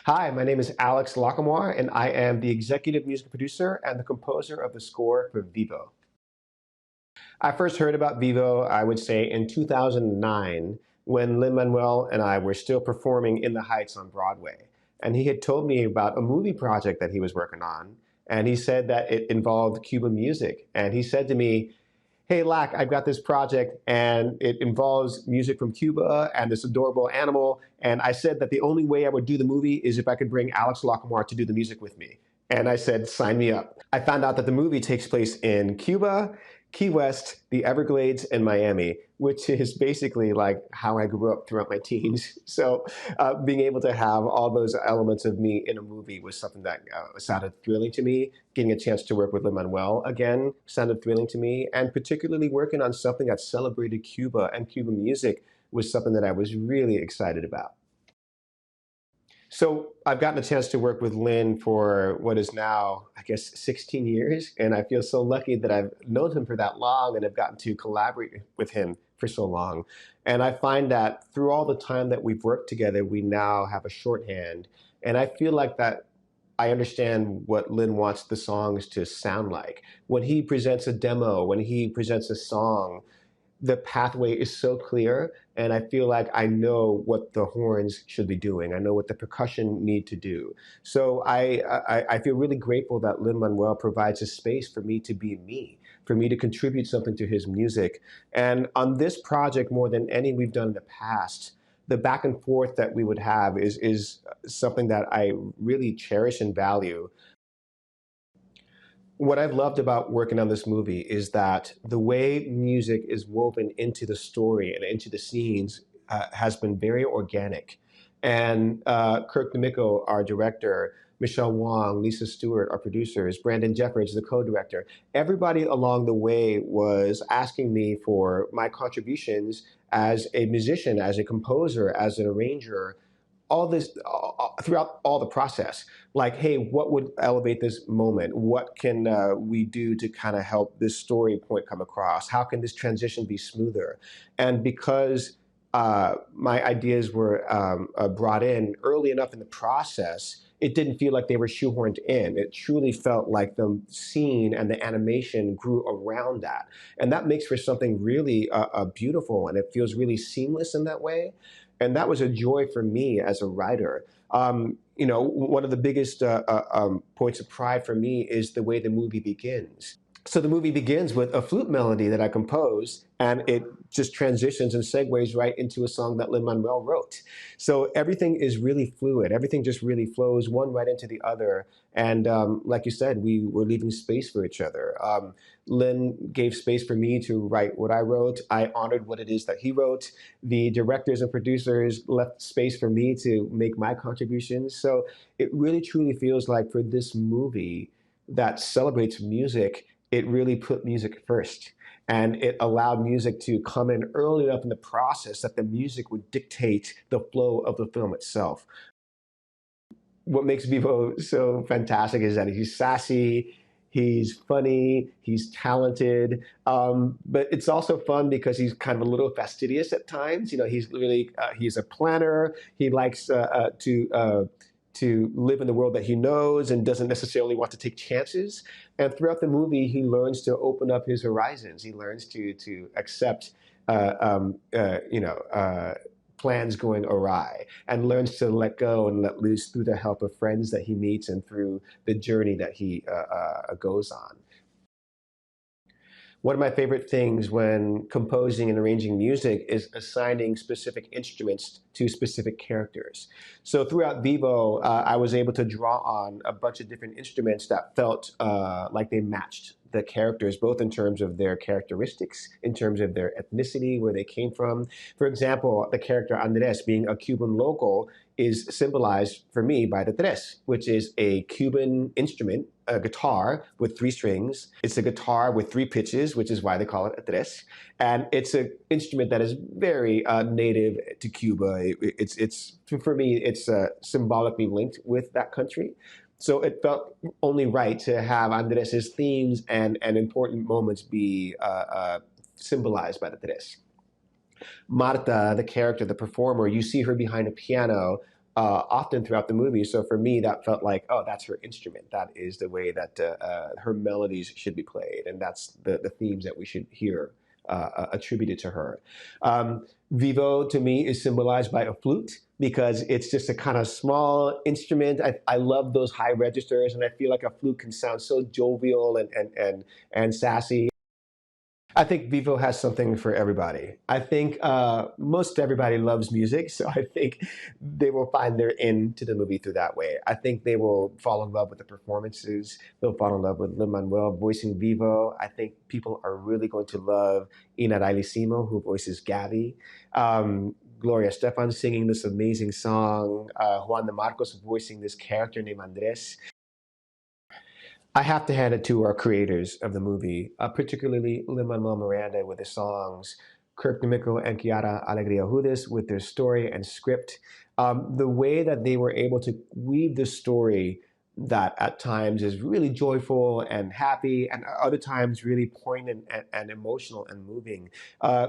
Hi, my name is Alex Lacamoire, and I am the executive music producer and the composer of the score for VIVO. I first heard about VIVO, I would say, in 2009 when Lin-Manuel and I were still performing in the Heights on Broadway. And he had told me about a movie project that he was working on, and he said that it involved Cuban music. And he said to me, "Hey, Lac, I've got this project and it involves music from Cuba and this adorable animal." And I said that the only way I would do the movie is if I could bring Alex Lacamoire to do the music with me. And I said, sign me up. I found out that the movie takes place in Cuba, Key West, the Everglades, and Miami, which is basically like how I grew up throughout my teens. So being able to have all those elements of me in a movie was something that sounded thrilling to me. Getting a chance to work with Lin-Manuel again sounded thrilling to me. And particularly working on something that celebrated Cuba and Cuban music was something that I was really excited about. So I've gotten a chance to work with Lynn for what is now, I guess, 16 years. And I feel so lucky that I've known him for that long and have gotten to collaborate with him for so long. And I find that through all the time that we've worked together, we now have a shorthand. And I feel like that I understand what Lynn wants the songs to sound like. When he presents a demo, when he presents a song, the pathway is so clear, and I feel like I know what the horns should be doing. I know what the percussion need to do. So I feel really grateful that Lin-Manuel provides a space for me to be me, for me to contribute something to his music. And on this project, more than any we've done in the past, the back and forth that we would have is something that I really cherish and value. What I've loved about working on this movie is that the way music is woven into the story and into the scenes has been very organic. And Kirk D'Amico, our director, Michelle Wong, Lisa Stewart, our producers, Brandon Jeffords, the co-director, everybody along the way was asking me for my contributions as a musician, as a composer, as an arranger, all this throughout all the process. Like, hey, what would elevate this moment? What can we do to kind of help this story point come across? How can this transition be smoother? And because my ideas were brought in early enough in the process, it didn't feel like they were shoehorned in. It truly felt like the scene and the animation grew around that. And that makes for something really beautiful, and it feels really seamless in that way. And that was a joy for me as a writer. One of the biggest points of pride for me is the way the movie begins. So the movie begins with a flute melody that I composed, and it just transitions and segues right into a song that Lin-Manuel wrote. So everything is really fluid. Everything just really flows one right into the other. And like you said, we were leaving space for each other. Lin gave space for me to write what I wrote. I honored what it is that he wrote. The directors and producers left space for me to make my contributions. So it really truly feels like for this movie that celebrates music, it really put music first. And it allowed music to come in early enough in the process that the music would dictate the flow of the film itself. What makes Vivo so fantastic is that he's sassy, he's funny, he's talented, but it's also fun because he's kind of a little fastidious at times. You know, he's a planner. He likes to live in the world that he knows and doesn't necessarily want to take chances. And throughout the movie, he learns to open up his horizons. He learns to accept, plans going awry, and learns to let go and let loose through the help of friends that he meets and through the journey that he goes on. One of my favorite things when composing and arranging music is assigning specific instruments to specific characters. So throughout Vivo, I was able to draw on a bunch of different instruments that felt like they matched the characters, both in terms of their characteristics, in terms of their ethnicity, where they came from. For example, the character Andres, being a Cuban local, is symbolized for me by the tres, which is a Cuban instrument, a guitar with three strings. It's a guitar with three pitches, which is why they call it a tres. And it's an instrument that is very native to Cuba. It's for me, it's symbolically linked with that country. So it felt only right to have Andres's themes and important moments be symbolized by the tres. Marta, the character, the performer, you see her behind a piano often throughout the movie. So for me, that felt like, oh, that's her instrument. That is the way that her melodies should be played, and that's the themes that we should hear attributed to her. Vivo to me is symbolized by a flute because it's just a kind of small instrument. I love those high registers, and I feel like a flute can sound so jovial and sassy. I think Vivo has something for everybody. I think most everybody loves music, so I think they will find their in to the movie through that way. I think they will fall in love with the performances. They'll fall in love with Lin Manuel voicing Vivo. I think people are really going to love Ina Simo, who voices Gabby. Gloria Estefan singing this amazing song. Juan de Marcos voicing this character named Andres. I have to hand it to our creators of the movie, particularly Lin-Manuel Miranda with his songs, Kirk Nemiko and Chiara Alegria Hudes with their story and script. The way that they were able to weave the story that at times is really joyful and happy, and other times really poignant and emotional and moving.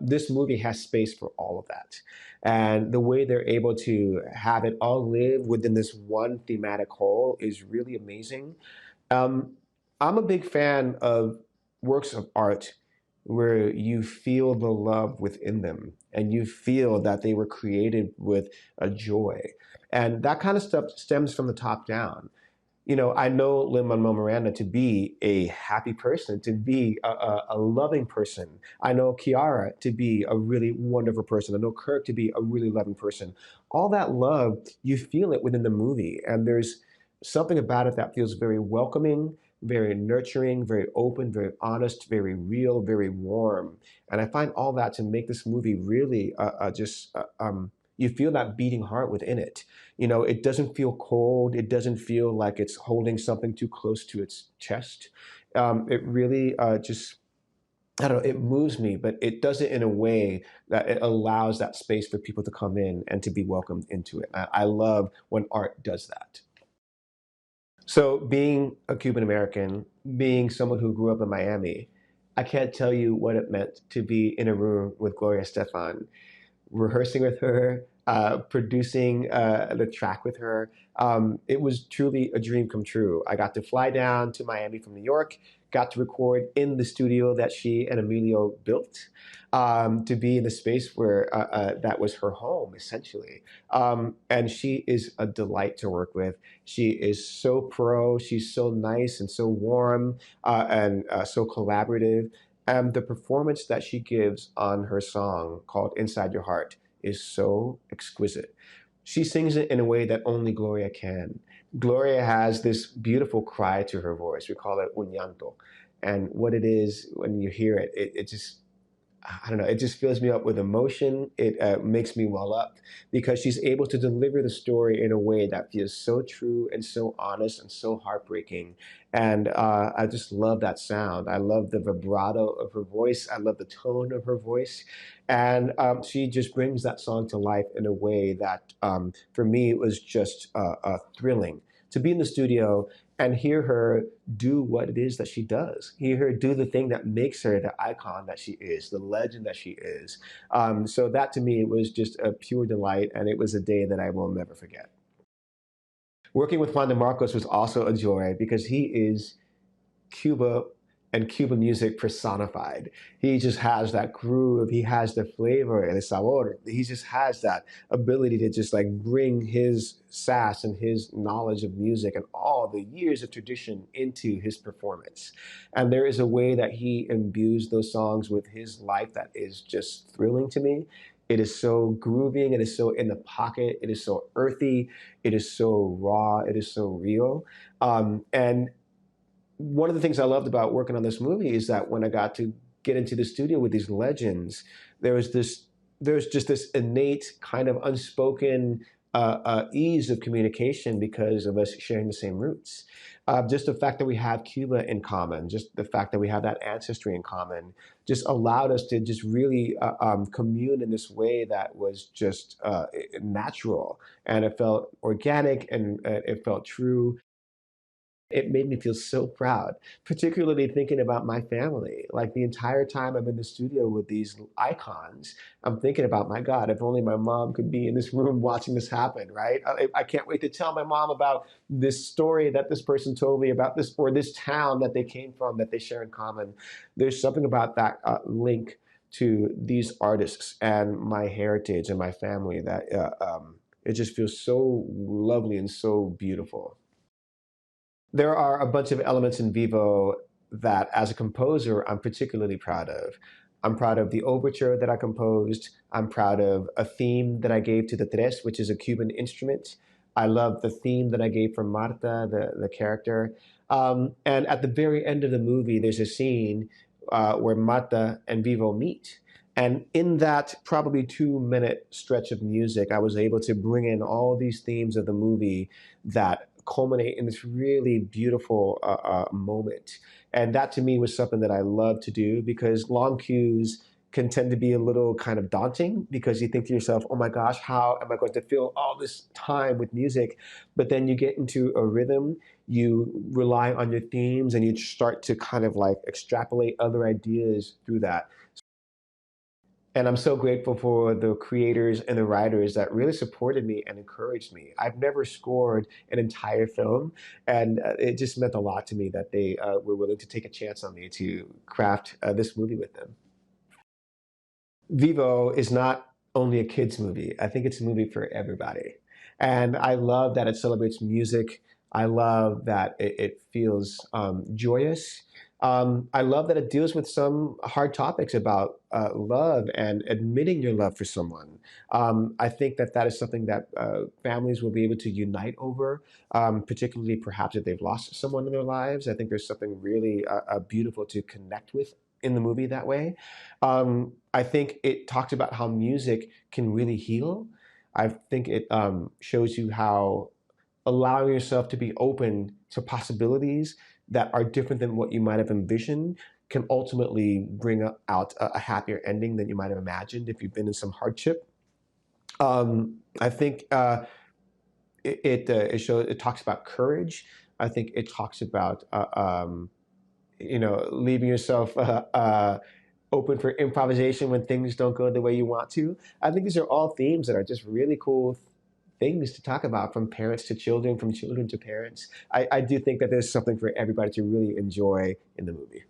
This movie has space for all of that. And the way they're able to have it all live within this one thematic whole is really amazing. um, I'm a big fan of works of art where you feel the love within them and you feel that they were created with a joy. And that kind of stuff stems from the top down. I know Lin-Manuel Miranda to be a happy person, to be a loving person. I know Kiara to be a really wonderful person. I know Kirk to be a really loving person. All that love, you feel it within the movie. And there's something about it that feels very welcoming, very nurturing, very open, very honest, very real, very warm. And I find all that to make this movie really you feel that beating heart within it. It doesn't feel cold. It doesn't feel like it's holding something too close to its chest. It really just, I don't know, it moves me, but it does it in a way that it allows that space for people to come in and to be welcomed into it. I love when art does that. So, being a Cuban American, being someone who grew up in Miami, I can't tell you what it meant to be in a room with Gloria Estefan, rehearsing with her, producing the track with her. It was truly a dream come true. I got to fly down to Miami from New York, got to record in the studio that she and Emilio built, to be in a space where that was her home, essentially. And she is a delight to work with. She is so pro, she's so nice and so warm and so collaborative. And the performance that she gives on her song called Inside Your Heart is so exquisite. She sings it in a way that only Gloria can. Gloria has this beautiful cry to her voice. We call it un llanto. And what it is, when you hear it, it just, I don't know, it just fills me up with emotion. It makes me well up because she's able to deliver the story in a way that feels so true and so honest and so heartbreaking. And I just love that sound. I love the vibrato of her voice. I love the tone of her voice. And she just brings that song to life in a way that, for me, it was just thrilling to be in the studio and hear her do what it is that she does. Hear her do the thing that makes her the icon that she is, the legend that she is. So that to me was just a pure delight, and it was a day that I will never forget. Working with Juan de Marcos was also a joy because he is Cuba and Cuban music personified. He just has that groove. He has the flavor and the sabor. He just has that ability to just like bring his sass and his knowledge of music and all the years of tradition into his performance. And there is a way that he imbues those songs with his life that is just thrilling to me. It is so grooving. It is so in the pocket. It is so earthy. It is so raw. It is so real. And one of the things I loved about working on this movie is that when I got to get into the studio with these legends, there was just this innate kind of unspoken ease of communication because of us sharing the same roots. Just the fact that we have Cuba in common, just the fact that we have that ancestry in common, just allowed us to just really commune in this way that was just natural, and it felt organic and it felt true. It made me feel so proud, particularly thinking about my family. Like the entire time I'm in the studio with these icons, I'm thinking about, my God, if only my mom could be in this room watching this happen, right? I can't wait to tell my mom about this story that this person told me about this, or this town that they came from, that they share in common. There's something about that link to these artists and my heritage and my family that it just feels so lovely and so beautiful. There are a bunch of elements in Vivo that, as a composer, I'm particularly proud of. I'm proud of the overture that I composed. I'm proud of a theme that I gave to the tres, which is a Cuban instrument. I love the theme that I gave for Marta, the character. And at the very end of the movie, there's a scene where Marta and Vivo meet. And in that probably 2 minute stretch of music, I was able to bring in all these themes of the movie that culminate in this really beautiful moment. And that to me was something that I love to do, because long cues can tend to be a little kind of daunting, because you think to yourself, oh my gosh, how am I going to fill all this time with music? But then you get into a rhythm, you rely on your themes, and you start to kind of like extrapolate other ideas through that. And I'm so grateful for the creators and the writers that really supported me and encouraged me. I've never scored an entire film, and it just meant a lot to me that they were willing to take a chance on me to craft this movie with them. Vivo is not only a kids movie. I think it's a movie for everybody. And I love that it celebrates music. I love that it feels joyous. I love that it deals with some hard topics about love and admitting your love for someone. I think that that is something that families will be able to unite over, particularly perhaps if they've lost someone in their lives. I think there's something really beautiful to connect with in the movie that way. I think it talks about how music can really heal. I think it shows you how allowing yourself to be open to possibilities that are different than what you might have envisioned can ultimately bring out a happier ending than you might have imagined if you've been in some hardship. I think it talks about courage. I think it talks about leaving yourself open for improvisation when things don't go the way you want to. I think these are all themes that are just really cool things to talk about, from parents to children, from children to parents. I do think that there's something for everybody to really enjoy in the movie.